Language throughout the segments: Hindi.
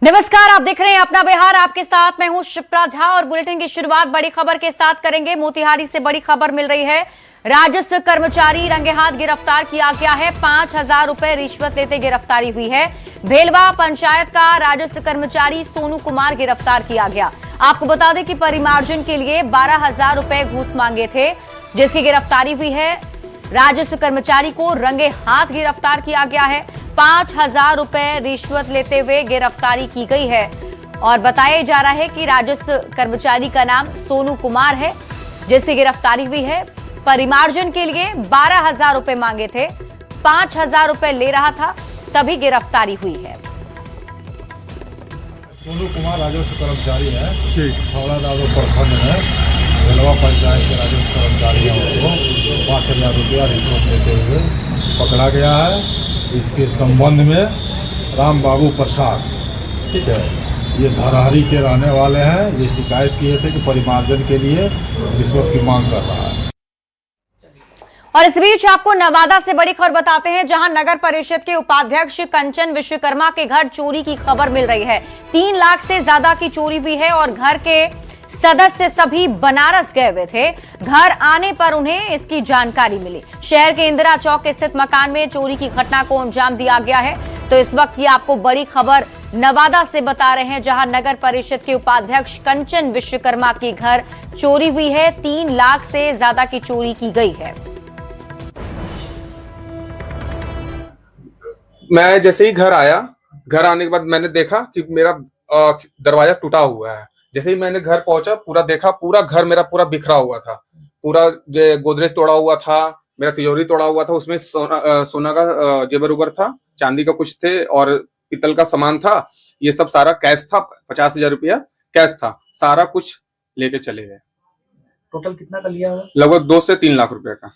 नमस्कार, आप देख रहे हैं अपना बिहार। आपके साथ मैं हूं शिप्रा झा और बुलेटिन की शुरुआत बड़ी खबर के साथ करेंगे। मोतिहारी से बड़ी खबर मिल रही है। राजस्व कर्मचारी रंगे हाथ गिरफ्तार किया गया है। 5,000 रुपए रिश्वत लेते गिरफ्तारी हुई है। भेलवा पंचायत का राजस्व कर्मचारी सोनू कुमार गिरफ्तार किया गया। आपको बता दें कि परिमार्जन के लिए 12,000 रुपए घूस मांगे थे, जिसकी गिरफ्तारी हुई है। राजस्व कर्मचारी को रंगे हाथ गिरफ्तार किया गया है। 5,000 रुपए रिश्वत लेते हुए गिरफ्तारी की गई है और बताया जा रहा है कि राजस्व कर्मचारी का नाम सोनू कुमार है, जिसकी गिरफ्तारी हुई है। परिमार्जन के लिए 12,000 रुपए मांगे थे, 5,000 रुपए ले रहा था, तभी गिरफ्तारी हुई है। सोनू कुमार राजस्व कर्मचारी है, छौड़ा दादो प्रखंड है। भेलवा पंचायत के राजस्व कर्मचारी है। उनको 5,000 रुपया रिश्वत लेते हुए पकड़ा गया है। इसके संबंध में राम बाबू प्रसाद, ठीक है, ये धरहरी के रहने वाले हैं। ये शिकायत किए थे कि परिमार्जन के लिए रिश्वत की मांग कर रहा है। और इस बीच आपको नवादा से बड़ी खबर बताते हैं, जहां नगर परिषद के उपाध्यक्ष कंचन विश्वकर्मा के घर चोरी की खबर मिल रही है। 3 लाख से ज्यादा की चोरी हुई है और घर के सदस्य सभी बनारस गए हुए थे। घर आने पर उन्हें इसकी जानकारी मिली। शहर के इंदिरा चौक स्थित मकान में चोरी की घटना को अंजाम दिया गया है। तो इस वक्त की आपको बड़ी खबर नवादा से बता रहे हैं, जहां नगर परिषद के उपाध्यक्ष कंचन विश्वकर्मा के घर चोरी हुई है। 3 लाख से ज्यादा की चोरी की गई है। मैं जैसे ही घर आया, घर आने के बाद मैंने देखा कि मेरा दरवाजा टूटा हुआ है। जैसे ही मैंने घर पहुंचा, पूरा देखा, पूरा घर मेरा पूरा बिखरा हुआ था। पूरा गोदरेज तोड़ा हुआ था, मेरा तिजोरी तोड़ा हुआ था। उसमें सोना का जेवर उबर था, चांदी का कुछ थे और पीतल का सामान था। ये सब सारा कैश था, 50,000 रुपया कैश था। सारा कुछ लेके चले गए। टोटल कितना का लिया होगा? लगभग 2 से 3 लाख रुपए का।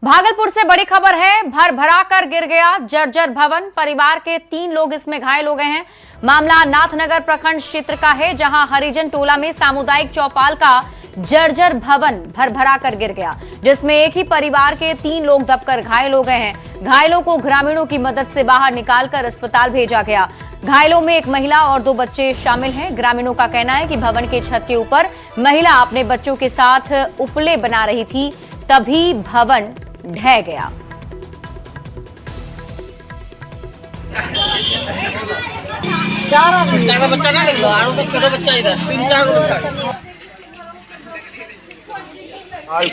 भागलपुर से बड़ी खबर है। भर भरा कर गिर गया जर्जर भवन। परिवार के 3 लोग इसमें घायल हो गए हैं। मामला नाथनगर प्रखंड क्षेत्र का है, जहां हरिजन टोला में सामुदायिक चौपाल का जर्जर भवन भर भरा कर गिर गया, जिसमें एक ही परिवार के 3 लोग दबकर घायल हो गए हैं। घायलों को ग्रामीणों की मदद से बाहर निकालकर अस्पताल भेजा गया। घायलों में एक महिला और 2 बच्चे शामिल हैं। ग्रामीणों का कहना है कि भवन के छत के ऊपर महिला अपने बच्चों के साथ उपले बना रही थी, तभी भवन ढह गया। ज्यादा बच्चा ना देख लो, आरो सब छोटे बच्चा इधर 3-4 बच्चा।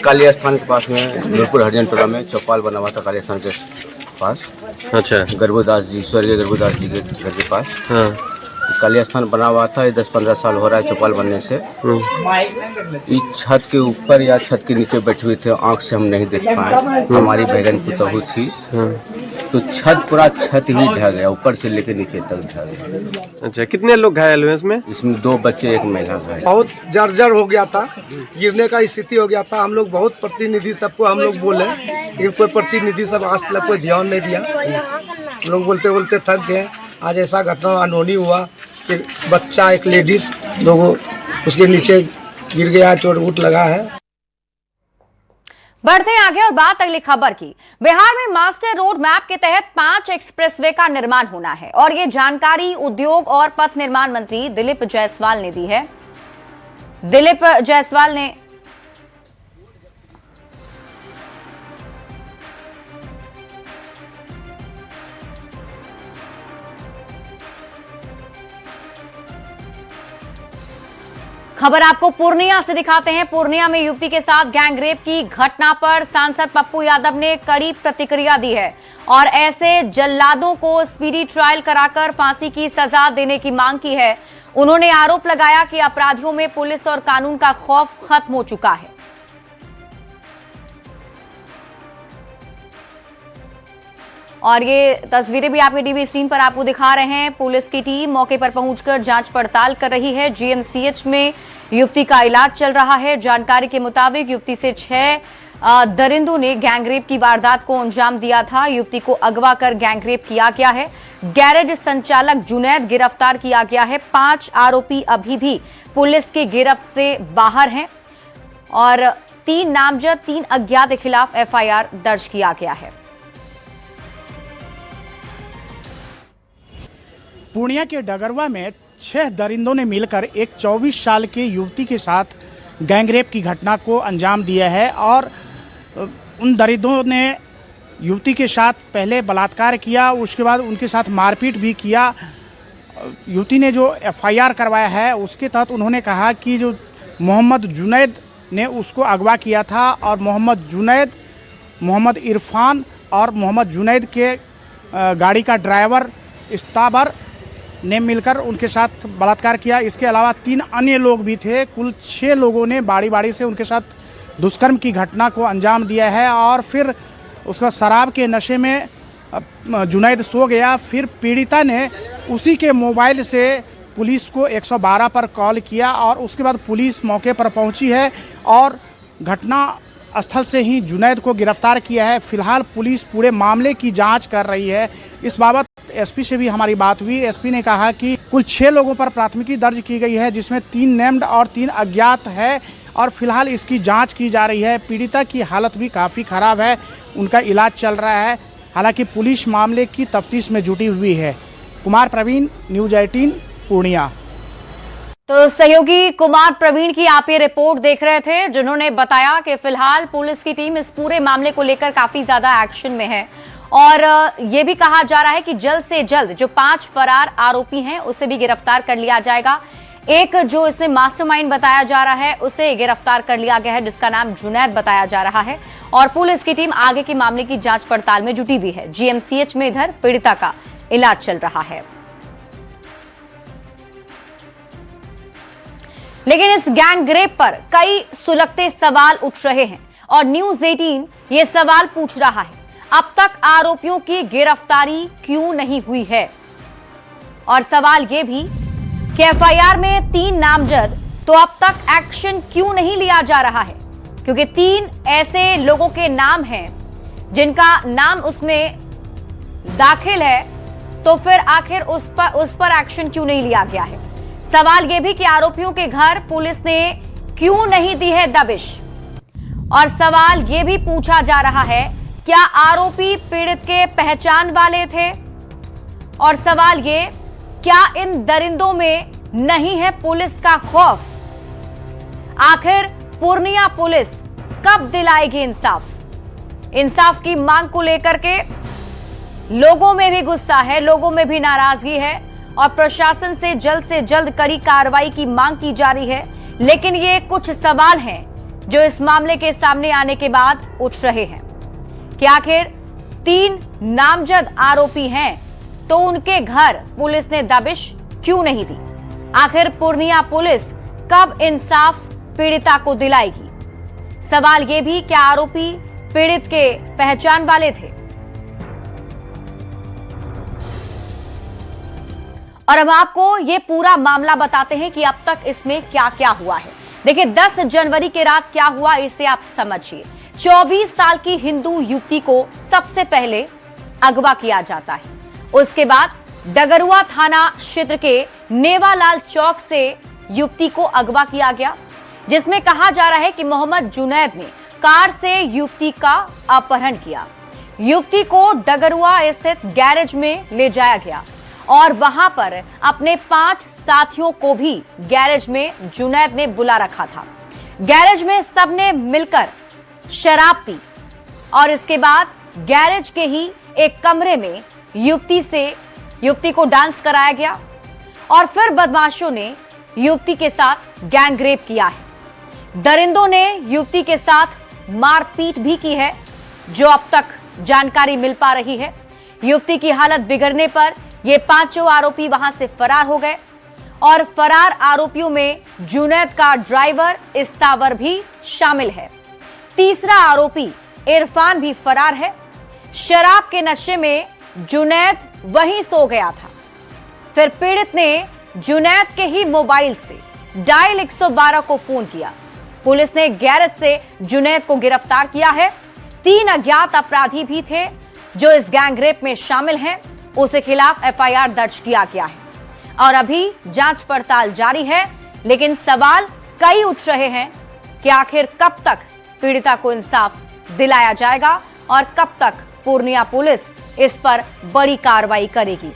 काली स्थान के पास में नूरपुर हरिजन टोला में चौपाल बना हुआ था, काली स्थान के पास। अच्छा, गर्भदास जी, स्वर्गीय गर्भदास जी के घर के पास। हाँ, काली स्थान बना हुआ था। ये 10-15 साल हो रहा है चौपाल बनने से। इस छत के ऊपर या छत के नीचे बैठे हुए थे, आंख से हम नहीं देख पाए। हमारी बहन पुतहू थी, तो पूरा छत ही ढह गया, ऊपर से लेकर नीचे तक ढह गया। अच्छा, कितने लोग घायल हुए इसमें? इसमें 2 बच्चे, 1 महिला घायल। बहुत जर्जर हो गया था, गिरने का स्थिति हो गया था। हम लोग बहुत प्रतिनिधि सबको हम लोग बोले, लेकिन कोई प्रतिनिधि सब आज तक कोई ध्यान नहीं दिया। हम लोग बोलते बोलते थक गए। आज ऐसा घटना अनहोनी हुआ कि बच्चा, एक लेडीज, 2 उसके नीचे गिर गया, चोट वोट लगा है। बढ़ते हैं आगे और बात अगली खबर की। बिहार में मास्टर रोड मैप के तहत 5 एक्सप्रेसवे का निर्माण होना है और ये जानकारी उद्योग और पथ निर्माण मंत्री दिलीप जायसवाल ने दी है। दिलीप जायसवाल ने खबर आपको पूर्णिया से दिखाते हैं। पूर्णिया में युवती के साथ गैंगरेप की घटना पर सांसद पप्पू यादव ने कड़ी प्रतिक्रिया दी है और ऐसे जल्लादों को स्पीडी ट्रायल कराकर फांसी की सजा देने की मांग की है। उन्होंने आरोप लगाया कि अपराधियों में पुलिस और कानून का खौफ खत्म हो चुका है। और ये तस्वीरें भी आपके टीवी स्क्रीन पर आपको दिखा रहे हैं। पुलिस की टीम मौके पर पहुंचकर जांच पड़ताल कर रही है। जीएमसीएच में युवती का इलाज चल रहा है। जानकारी के मुताबिक युवती से 6 दरिंदों ने गैंगरेप की वारदात को अंजाम दिया था। युवती को अगवा कर गैंगरेप किया गया है। गैरेज संचालक जुनैद गिरफ्तार किया गया है। 5 आरोपी अभी भी पुलिस की गिरफ्त से बाहर हैं और 3 नामजद 3 अज्ञात के खिलाफ एफआईआर दर्ज किया गया है। पूर्णिया के डगरवा में 6 दरिंदों ने मिलकर एक 24 साल की युवती के साथ गैंगरेप की घटना को अंजाम दिया है और उन दरिंदों ने युवती के साथ पहले बलात्कार किया, उसके बाद उनके साथ मारपीट भी किया। युवती ने जो एफआईआर करवाया है उसके तहत उन्होंने कहा कि जो मोहम्मद जुनैद ने उसको अगवा किया था और मोहम्मद जुनैद, मोहम्मद इरफान और मोहम्मद जुनैद के गाड़ी का ड्राइवर इस्ताबर ने मिलकर उनके साथ बलात्कार किया। इसके अलावा 3 अन्य लोग भी थे। कुल 6 लोगों ने बारी बारी से उनके साथ दुष्कर्म की घटना को अंजाम दिया है और फिर उसका शराब के नशे में जुनैद सो गया। फिर पीड़िता ने उसी के मोबाइल से पुलिस को 112 पर कॉल किया और उसके बाद पुलिस मौके पर पहुंची है और घटना स्थल से ही जुनैद को गिरफ्तार किया है। फिलहाल पुलिस पूरे मामले की जांच कर रही है। इस बाबत एसपी से भी हमारी बात हुई। एसपी ने कहा कि कुल 6 लोगों पर प्राथमिकी दर्ज की गई है, जिसमें 3 नेम्ड और 3 अज्ञात है और फिलहाल इसकी जांच की जा रही है। पीड़िता की हालत भी काफ़ी ख़राब है, उनका इलाज चल रहा है। हालांकि पुलिस मामले की तफ्तीश में जुटी हुई है। कुमार प्रवीण, न्यूज़ 18 पूर्णिया। तो सहयोगी कुमार प्रवीण की आप ये रिपोर्ट देख रहे थे, जिन्होंने बताया कि फिलहाल पुलिस की टीम इस पूरे मामले को लेकर काफी ज्यादा एक्शन में है और ये भी कहा जा रहा है कि जल्द से जल्द जो 5 फरार आरोपी हैं उसे भी गिरफ्तार कर लिया जाएगा। एक जो इसे मास्टरमाइंड बताया जा रहा है उसे गिरफ्तार कर लिया गया है, जिसका नाम जुनैद बताया जा रहा है और पुलिस की टीम आगे के मामले की जांच पड़ताल में जुटी हुई है। जीएमसीएच में इधर पीड़िता का इलाज चल रहा है। लेकिन इस गैंगरेप पर कई सुलगते सवाल उठ रहे हैं और न्यूज़ 18 ये सवाल पूछ रहा है, अब तक आरोपियों की गिरफ्तारी क्यों नहीं हुई है? और सवाल ये भी कि एफआईआर में 3 नामजद, तो अब तक एक्शन क्यों नहीं लिया जा रहा है? क्योंकि 3 ऐसे लोगों के नाम हैं जिनका नाम उसमें दाखिल है, तो फिर आखिर उस पर एक्शन क्यों नहीं लिया गया है? सवाल यह भी कि आरोपियों के घर पुलिस ने क्यों नहीं दी है दबिश? और सवाल यह भी पूछा जा रहा है, क्या आरोपी पीड़ित के पहचान वाले थे? और सवाल ये, क्या इन दरिंदों में नहीं है पुलिस का खौफ? आखिर पूर्णिया पुलिस कब दिलाएगी इंसाफ? इंसाफ की मांग को लेकर के लोगों में भी गुस्सा है, लोगों में भी नाराजगी है और प्रशासन से जल्द कड़ी कार्रवाई की मांग की जा रही है। लेकिन ये कुछ सवाल हैं जो इस मामले के सामने आने के बाद उठ रहे हैं कि आखिर 3 नामजद आरोपी हैं तो उनके घर पुलिस ने दबिश क्यों नहीं दी? आखिर पूर्णिया पुलिस कब इंसाफ पीड़िता को दिलाएगी? सवाल ये भी, क्या आरोपी पीड़ित के पहचान वाले थे? और अब आपको ये पूरा मामला बताते हैं कि अब तक इसमें क्या क्या हुआ है। देखिए, 10 जनवरी की रात क्या हुआ इसे आप समझिए। 24 साल की हिंदू युवती को सबसे पहले अगवा किया जाता है। उसके बाद डगरुआ थाना क्षेत्र के नेवालाल चौक से युवती को अगवा किया गया, जिसमें कहा जा रहा है कि मोहम्मद जुनैद ने कार से युवती का अपहरण किया। युवती को डगरुआ स्थित गैरेज में ले जाया गया और वहां पर अपने 5 साथियों को भी गैरेज में जुनैद ने बुला रखा था। गैरेज में सबने मिलकर शराब पी और इसके बाद गैरेज के ही एक कमरे में युवती को डांस कराया गया और फिर बदमाशों ने युवती के साथ गैंगरेप किया है। दरिंदों ने युवती के साथ मारपीट भी की है, जो अब तक जानकारी मिल पा रही है। युवती की हालत बिगड़ने पर ये 5 आरोपी वहां से फरार हो गए और फरार आरोपियों में जुनैद का ड्राइवर इस्तावर भी शामिल है। तीसरा आरोपी इरफान भी फरार है। शराब के नशे में जुनैद वहीं सो गया था। फिर पीड़ित ने जुनैद के ही मोबाइल से डायल 112 को फोन किया। पुलिस ने गैरेज से जुनैद को गिरफ्तार किया है। 3 अज्ञात अपराधी भी थे जो इस गैंगरेप में शामिल हैं। उसके खिलाफ एफआईआर दर्ज किया गया है और अभी जांच पड़ताल जारी है। लेकिन सवाल कई उठ रहे हैं कि आखिर कब तक पीड़िता को इंसाफ दिलाया जाएगा और कब तक पूर्णिया पुलिस इस पर बड़ी कार्रवाई करेगी।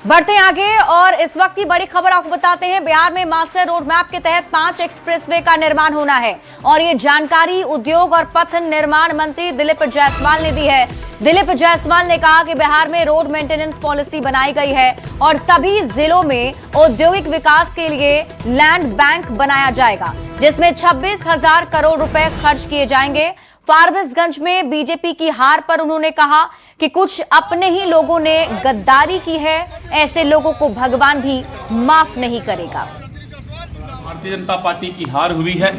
बढ़ते हैं आगे और इस वक्त की बड़ी खबर आपको बताते हैं। बिहार में मास्टर रोड मैप के तहत 5 एक्सप्रेसवे का निर्माण होना है और ये जानकारी उद्योग और पथ निर्माण मंत्री दिलीप जायसवाल ने दी है। दिलीप जायसवाल ने कहा कि बिहार में रोड मेंटेनेंस पॉलिसी बनाई गई है और सभी जिलों में औद्योगिक विकास के लिए लैंड बैंक बनाया जाएगा, जिसमें 26,000 करोड़ रुपए खर्च किए जाएंगे। फारबिसगंज में बीजेपी की हार पर उन्होंने कहा कि कुछ अपने ही लोगों ने गद्दारी की है, ऐसे लोगों को भगवान भी माफ नहीं करेगा। भारतीय जनता पार्टी की हार हुई है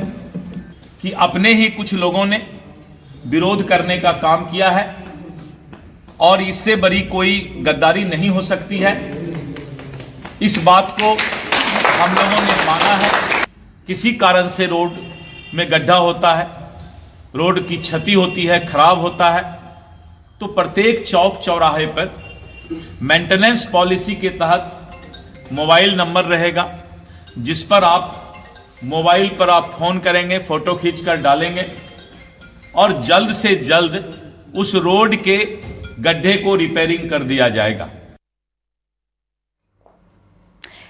कि अपने ही कुछ लोगों ने विरोध करने का काम किया है और इससे बड़ी कोई गद्दारी नहीं हो सकती है। इस बात को हम लोगों ने माना है। किसी कारण से रोड में गड्ढा होता है, रोड की क्षति होती है, खराब होता है, तो प्रत्येक चौक चौराहे पर मेंटेनेंस पॉलिसी के तहत मोबाइल नंबर रहेगा, जिस पर आप मोबाइल पर आप फोन करेंगे, फोटो खींचकर डालेंगे और जल्द से जल्द उस रोड के गड्ढे को रिपेयरिंग कर दिया जाएगा।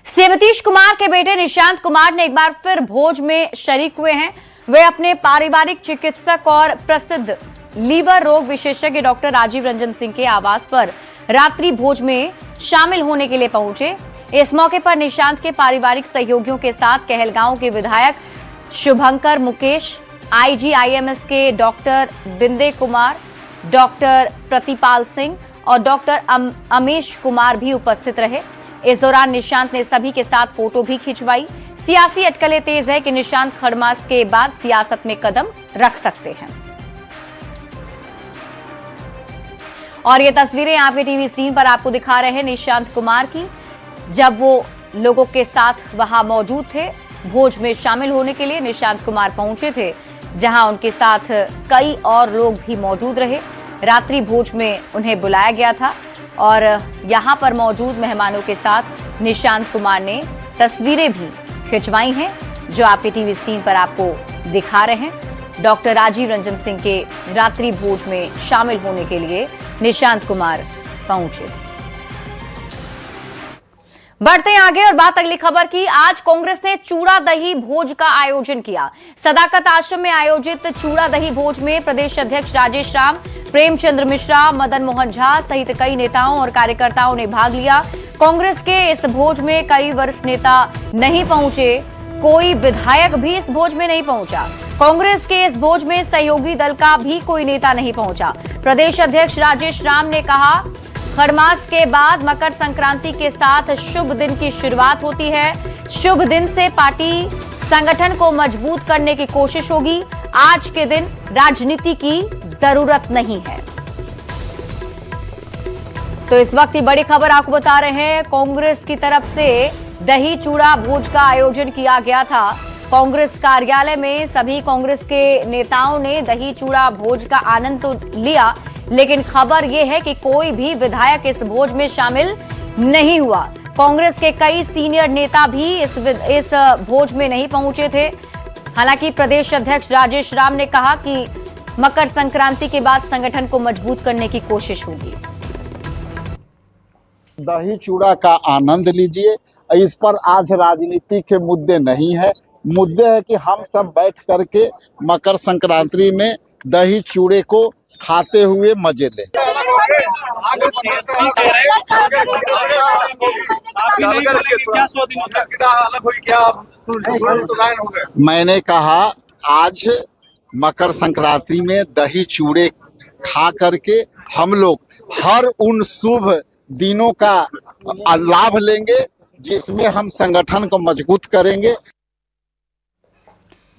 सीएम नीतीश कुमार के बेटे निशांत कुमार ने एक बार फिर भोज में शरीक हुए हैं। वे अपने पारिवारिक चिकित्सक और प्रसिद्ध लीवर रोग विशेषज्ञ डॉक्टर राजीव रंजन सिंह के आवास पर रात्रि भोज में शामिल होने के लिए पहुंचे। इस मौके पर निशांत के पारिवारिक सहयोगियों के साथ कहलगांव के विधायक शुभंकर मुकेश, IGIMS के डॉक्टर बिंदे कुमार, डॉक्टर प्रतिपाल सिंह और डॉक्टर अमेश कुमार भी उपस्थित रहे। इस दौरान निशांत ने सभी के साथ फोटो भी खिंचवाई। सियासी अटकलें तेज है कि निशांत खड़मास के बाद सियासत में कदम रख सकते हैं। और ये तस्वीरें आपके टीवी स्क्रीन पर आपको दिखा रहे हैं निशांत कुमार की, जब वो लोगों के साथ वहां मौजूद थे। भोज में शामिल होने के लिए निशांत कुमार पहुंचे थे, जहां उनके साथ कई और लोग भी मौजूद रहे। रात्रि भोज में उन्हें बुलाया गया था और यहां पर मौजूद मेहमानों के साथ निशांत कुमार ने तस्वीरें भी खिंचवाई हैं, जो आपके टीवी स्क्रीन पर आपको दिखा रहे हैं। डॉक्टर राजीव रंजन सिंह के रात्रि भोज में शामिल होने के लिए निशांत कुमार पहुंचे। बढ़ते हैं आगे और बात अगली खबर की। आज कांग्रेस ने चूड़ा दही भोज का आयोजन किया। सदाकत आश्रम में आयोजित चूड़ा दही भोज में प्रदेश अध्यक्ष राजेश राम, प्रेमचंद्र मिश्रा, मदन मोहन झा सहित कई नेताओं और कार्यकर्ताओं ने भाग लिया। कांग्रेस के इस भोज में कई वरिष्ठ नेता नहीं पहुंचे, कोई विधायक भी इस भोज में नहीं पहुंचा। कांग्रेस के इस भोज में सहयोगी दल का भी कोई नेता नहीं पहुंचा। प्रदेश अध्यक्ष राजेश राम ने कहा, खरमास के बाद मकर संक्रांति के साथ शुभ दिन की शुरुआत होती है। शुभ दिन से पार्टी संगठन को मजबूत करने की कोशिश होगी। आज के दिन राजनीति की जरूरत नहीं है। तो इस वक्त की बड़ी खबर आपको बता रहे हैं, कांग्रेस की तरफ से दही चूड़ा भोज का आयोजन किया गया था। कांग्रेस कार्यालय में सभी कांग्रेस के नेताओं ने दही चूड़ा भोज का आनंद तो लिया, लेकिन खबर यह है कि कोई भी विधायक इस भोज में शामिल नहीं हुआ। कांग्रेस के कई सीनियर नेता भी इस भोज में नहीं पहुंचे थे। हालांकि प्रदेश अध्यक्ष राजेश राम ने कहा कि मकर संक्रांति के बाद संगठन को मजबूत करने की कोशिश होगी। दही चूड़ा का आनंद लीजिए। इस पर आज राजनीति के मुद्दे नहीं है, मुद्दे है कि हम सब बैठ करके मकर संक्रांति में दही चूड़े को खाते हुए मजे लें। मैंने कहा आज मकर संक्रांति में दही चूड़े खा करके हम लोग हर उन शुभ दिनों का लाभ लेंगे जिसमें हम संगठन को मजबूत करेंगे।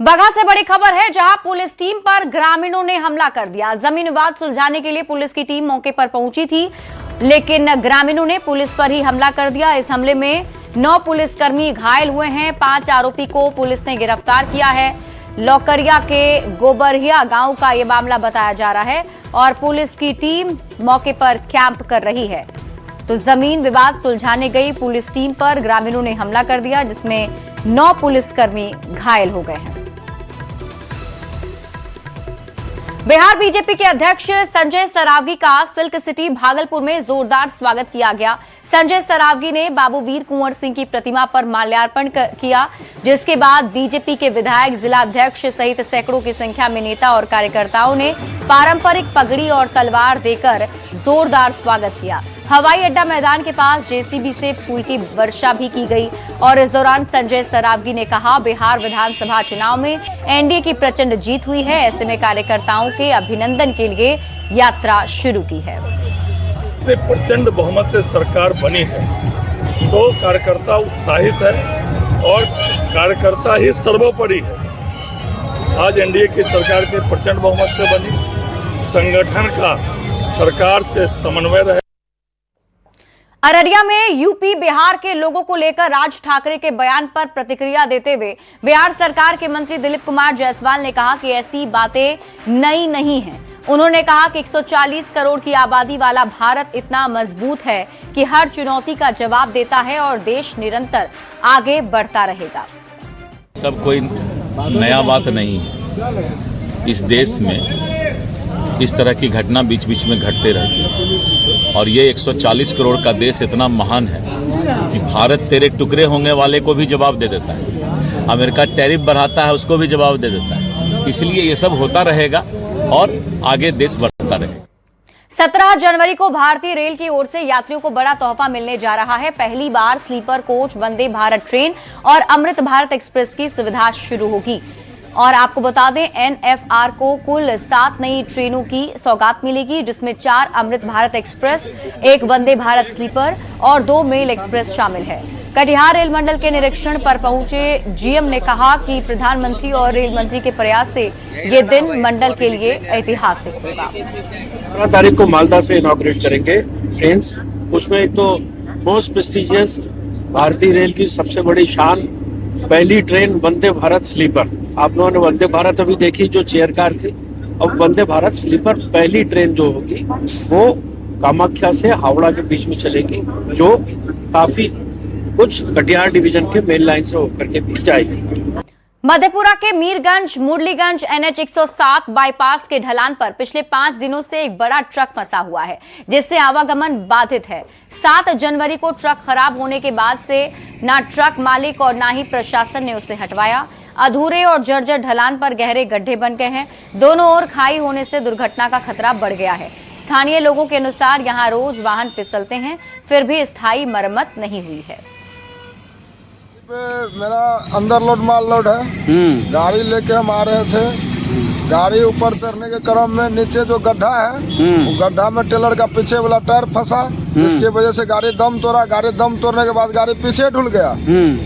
बगहा से बड़ी खबर है, जहां पुलिस टीम पर ग्रामीणों ने हमला कर दिया। जमीन विवाद सुलझाने के लिए पुलिस की टीम मौके पर पहुंची थी, लेकिन ग्रामीणों ने पुलिस पर ही हमला कर दिया। इस हमले में 9 पुलिसकर्मी घायल हुए हैं। 5 आरोपी को पुलिस ने गिरफ्तार किया है। लौकरिया के गोबरिया गांव का यह मामला बताया जा रहा है और पुलिस की टीम मौके पर कैंप कर रही है। तो जमीन विवाद सुलझाने गई पुलिस टीम पर ग्रामीणों ने हमला कर दिया, जिसमें 9 पुलिसकर्मी घायल हो गए हैं। बिहार बीजेपी के अध्यक्ष संजय सरावगी का सिल्क सिटी भागलपुर में जोरदार स्वागत किया गया। संजय सरावगी ने बाबू वीर कुंवर सिंह की प्रतिमा पर माल्यार्पण किया, जिसके बाद बीजेपी के विधायक, जिला अध्यक्ष सहित सैकड़ों की संख्या में नेता और कार्यकर्ताओं ने पारंपरिक पगड़ी और तलवार देकर जोरदार स्वागत किया। हवाई अड्डा मैदान के पास जेसीबी से फूल की वर्षा भी की गई और इस दौरान संजय सरावगी ने कहा, बिहार विधानसभा चुनाव में एनडीए की प्रचंड जीत हुई है। ऐसे में कार्यकर्ताओं के अभिनंदन के लिए यात्रा शुरू की है। प्रचंड बहुमत से सरकार बनी है तो कार्यकर्ता उत्साहित है और कार्यकर्ता ही सर्वोपरि है। आज एनडीए की सरकार के प्रचंड बहुमत से बनी, संगठन का सरकार से समन्वय रहे। अररिया में यूपी बिहार के लोगों को लेकर राज ठाकरे के बयान पर प्रतिक्रिया देते हुए बिहार सरकार के मंत्री दिलीप कुमार जायसवाल ने कहा कि ऐसी बातें नई नहीं हैं। उन्होंने कहा कि 140 करोड़ की आबादी वाला भारत इतना मजबूत है कि हर चुनौती का जवाब देता है और देश निरंतर आगे बढ़ता रहेगा। सब कोई नया बात नहीं है। इस देश में इस तरह की घटना बीच बीच में घटते रहती है और ये 140 करोड़ का देश इतना महान है कि भारत तेरे टुकड़े होने वाले को भी जवाब दे देता है। अमेरिका टैरिफ बढ़ाता है, उसको भी जवाब दे देता है। इसलिए ये सब होता रहेगा और आगे देश बढ़ता रहेगा। 17 जनवरी को भारतीय रेल की ओर से यात्रियों को बड़ा तोहफा मिलने जा रहा है। पहली बार sleeper coach, Vande Bharat train और अमृत भारत एक्सप्रेस की सुविधा शुरू होगी। और आपको बता दें, एनएफआर को कुल 7 नई ट्रेनों की सौगात मिलेगी, जिसमें 4 अमृत भारत एक्सप्रेस, 1 वंदे भारत स्लीपर और 2 मेल एक्सप्रेस शामिल है। कटिहार रेल मंडल के निरीक्षण पर पहुंचे जीएम ने कहा कि प्रधानमंत्री और रेल मंत्री के प्रयास से ये दिन मंडल के लिए ऐतिहासिक होगा। 15 तारीख को मालदा से इनॉग्रेट करेंगे ट्रेन। उसमें एक तो मोस्ट प्रेस्टिजियस भारतीय रेल की सबसे बड़ी शान पहली ट्रेन वंदे भारत स्लीपर। आप लोगों ने वंदे भारत अभी देखी जो चेयर कार थी, अब वंदे भारत स्लीपर पहली ट्रेन जो होगी वो कामाख्या से हावड़ा के बीच में चलेगी, जो काफी कुछ कटिहार डिवीजन के मेन लाइन से होकर के भी जाएगी। मधेपुरा के मीरगंज मुरलीगंज NH 107 बाईपास के ढलान पर पिछले 5 दिनों से एक बड़ा ट्रक फंसा हुआ है, जिससे आवागमन बाधित है। 7 जनवरी को ट्रक खराब होने के बाद से ना ट्रक मालिक और ना ही प्रशासन ने उसे हटवाया। अधूरे और जर्जर ढलान पर गहरे गड्ढे बन गए हैं। दोनों ओर खाई होने से दुर्घटना का खतरा बढ़ गया है। स्थानीय लोगों के अनुसार यहां रोज वाहन फिसलते हैं, फिर भी स्थायी मरम्मत नहीं हुई है। मेरा अंदर लोड माल लोड है, गाड़ी लेके हम आ रहे थे। गाड़ी ऊपर चढ़ने के क्रम में नीचे जो गड्ढा है, वो गड्ढा में टेलर का पीछे वाला टायर फंसा, जिसकी वजह से गाड़ी दम तोड़ा। गाड़ी दम तोड़ने के बाद गाड़ी पीछे ढुल गया।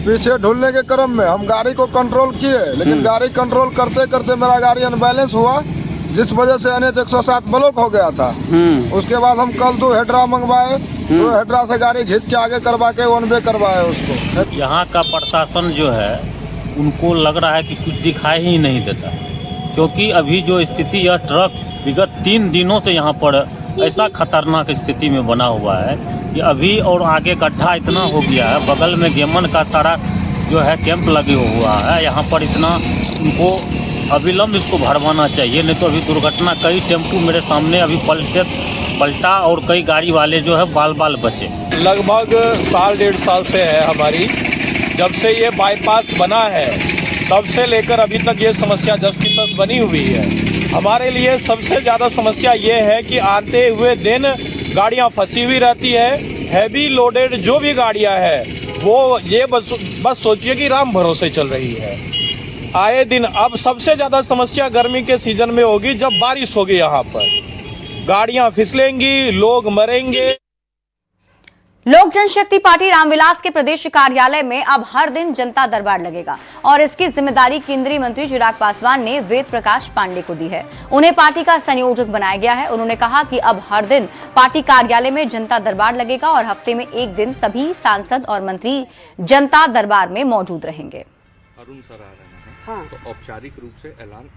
पीछे ढुलने के क्रम में हम गाड़ी को कंट्रोल किए, लेकिन गाड़ी कंट्रोल करते करते मेरा गाड़ी अनबैलेंस हुआ, जिस वजह से NH 107 ब्लॉक हो गया था। उसके बाद हम कल 2 हेड्रा मंगवाए, 2 हेड्रा से गाड़ी खींच के आगे करवा के वन वे करवाए उसको। यहाँ का प्रशासन जो है उनको लग रहा है कि कुछ दिखाई ही नहीं देता, क्योंकि अभी जो स्थिति यह ट्रक विगत 3 दिनों से यहाँ पर ऐसा खतरनाक स्थिति में बना हुआ है कि अभी और आगे गड्ढा इतना हो गया है। बगल में गेमन का सारा जो है कैंप लगे हुआ है। यहाँ पर इतना उनको अविलंब इसको भरवाना चाहिए, नहीं तो अभी दुर्घटना, कई टेम्पू मेरे सामने अभी पलटा और कई गाड़ी वाले जो है बाल बचे। लगभग 1.5 साल से है हमारी, जब से ये बाईपास बना है तब से लेकर अभी तक ये समस्या जस की तस बनी हुई है। हमारे लिए सबसे ज़्यादा समस्या ये है कि आते हुए दिन गाड़ियाँ फंसी हुई रहती है। हैवी लोडेड जो भी गाड़ियाँ हैं वो ये बस सोचिए कि राम भरोसे चल रही है आए दिन। अब सबसे ज़्यादा समस्या गर्मी के सीजन में होगी, जब बारिश होगी। यहाँ पर गाड़ियाँ फिसलेंगी, लोग मरेंगे। लोक जनशक्ति पार्टी रामविलास के प्रदेश कार्यालय में अब हर दिन जनता दरबार लगेगा और इसकी जिम्मेदारी केंद्रीय मंत्री चिराग पासवान ने वेद प्रकाश पांडे को दी है। उन्हें पार्टी का संयोजक बनाया गया है। उन्होंने कहा कि अब हर दिन पार्टी कार्यालय में जनता दरबार लगेगा और हफ्ते में 1 दिन सभी सांसद और मंत्री जनता दरबार में मौजूद रहेंगे। अरुण सर आ रहे हैं, तो औपचारिक रूप से ऐलान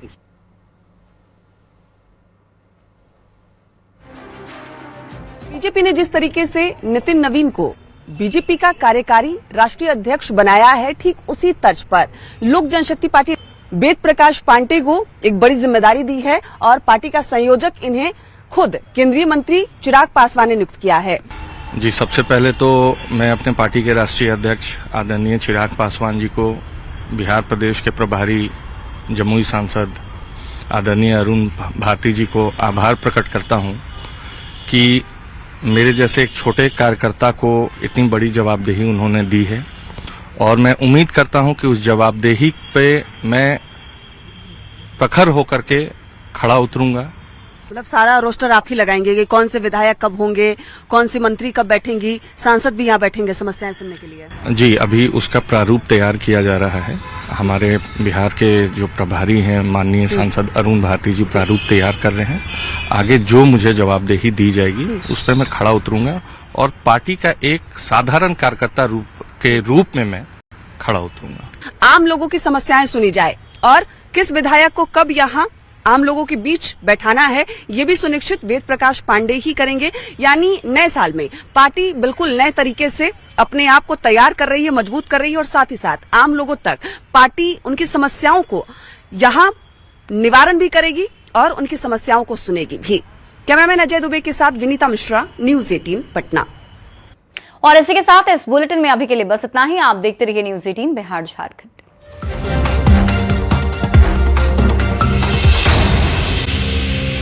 बीजेपी ने जिस तरीके से नितिन नवीन को बीजेपी का कार्यकारी राष्ट्रीय अध्यक्ष बनाया है, ठीक उसी तर्ज पर लोक जनशक्ति पार्टी वेद प्रकाश पांडे को एक बड़ी जिम्मेदारी दी है और पार्टी का संयोजक इन्हें खुद केंद्रीय मंत्री चिराग पासवान ने नियुक्त किया है। जी, सबसे पहले तो मैं अपने पार्टी के राष्ट्रीय अध्यक्ष आदरणीय चिराग पासवान जी को, बिहार प्रदेश के प्रभारी जमुई सांसद आदरणीय अरुण भारती जी को आभार प्रकट करता हूं कि मेरे जैसे एक छोटे कार्यकर्ता को इतनी बड़ी जवाबदेही उन्होंने दी है, और मैं उम्मीद करता हूं कि उस जवाबदेही पे मैं प्रखर होकर के खड़ा उतरूंगा। मतलब सारा रोस्टर आप ही लगाएंगे कि कौन से विधायक कब होंगे, कौन सी मंत्री कब बैठेंगी, सांसद भी यहाँ बैठेंगे समस्याएं सुनने के लिए? जी, अभी उसका प्रारूप तैयार किया जा रहा है। हमारे बिहार के जो प्रभारी हैं माननीय सांसद अरुण भारती जी प्रारूप तैयार कर रहे हैं। आगे जो मुझे जवाबदेही दी जाएगी उस पर मैं खड़ा उतरूंगा और पार्टी का एक साधारण कार्यकर्ता के रूप में मैं खड़ा उतरूंगा। आम लोगों की समस्याएं सुनी जाए और किस विधायक को कब यहाँ आम लोगों के बीच बैठाना है, ये भी सुनिश्चित वेद प्रकाश पांडे ही करेंगे। यानी नए साल में पार्टी बिल्कुल नए तरीके से अपने आप को तैयार कर रही है, मजबूत कर रही है, और साथ ही साथ आम लोगों तक पार्टी उनकी समस्याओं को यहाँ निवारण भी करेगी और उनकी समस्याओं को सुनेगी भी। कैमरामैन अजय दुबे के साथ विनीता मिश्रा, न्यूज 18 पटना। और इसी के साथ इस बुलेटिन में अभी के लिए बस इतना ही। आप देखते रहिए न्यूज 18 बिहार झारखंड।